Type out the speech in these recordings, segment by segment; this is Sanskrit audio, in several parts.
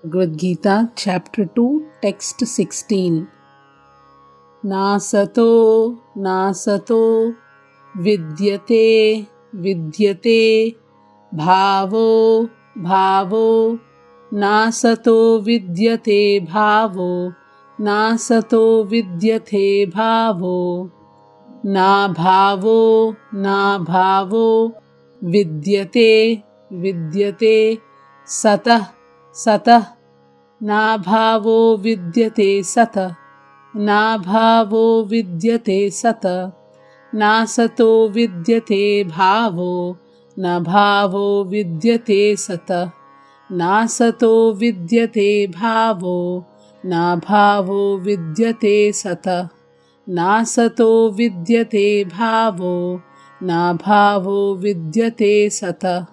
Bhagavad Gita, Chapter 2, Text 16. Nasato, nasato, vidyate, vidyate, bhavo, bhavo, nasato vidyate bhavo, nasato vidyate bhavo, na bhavo, na bhavo, vidyate, vidyate, satah, satah, na bhavo vidyate satah, na bhavo vidyate satah, na sato vidyate bhavo, na bhavo vidyate satah, na sato vidyate bhavo, na bhavo vidyate satah, na sato vidyate bhavo, na bhavo vidyate satah.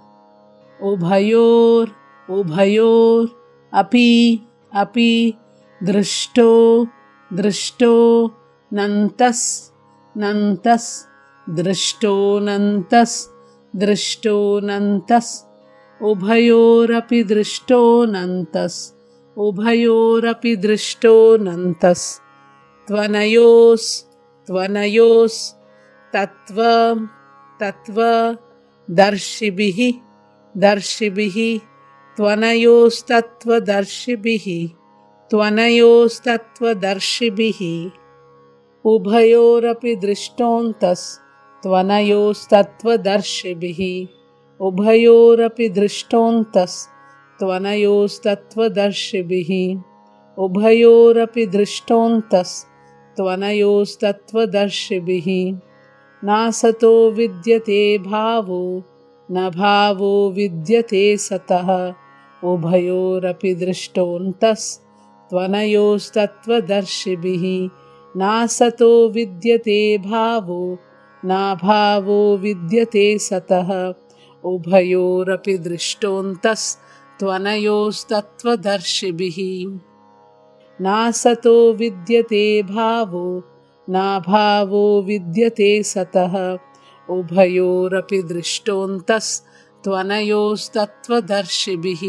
Ubhayor, ubhayor, api, api, drishto, drishto, nantas, nantas, drishto, nantas, drishto, nantas, ubhayor api drishto, nantas, ubhayor api drishto, nantas, tvanayos, tvanayos, tattva, tattva, darshibihi, darshibihi, त्वनयोस्तत्त्वदर्शिभिः, त्वनयोस्तत्त्वदर्शिभिः, उभयोरपि दृष्टोऽन्तस्त्वनयोस्तत्त्वदर्शिभिः, उभयोरपि दृष्टोऽन्तस्त्वनयोस्तत्त्वदर्शिभिः, उभयोरपि दृष्टोऽन्तस्त्वनयोस्तत्त्वदर्शिभिः, नासतो विद्यते भावो, न भावो विद्यते सतः, उभयोरपि दृष्टोऽन्तस्त्वनयोस्तत्त्वदर्शिभिः, नासतो विद्यते भावो, न भावो विद्यते सतः, उभयोरपि दृष्टोऽन्तस्त्वनयोस्तत्त्वदर्शिभिः, नासतो विद्यते भावो, न भावो विद्यते सतः, उभयोरपि दृष्टोऽन्तस्त्वनयोस्तत्त्वदर्शिभिः,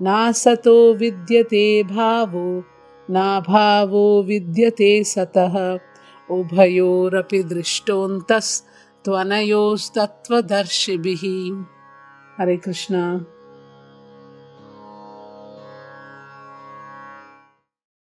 नासतो विद्यते भावो, न भावो विद्यते सतः, उभयोरपि दृष्टोऽन्तस्त्वनयोस्तत्त्वदर्शिभिः. हरे कृष्णा.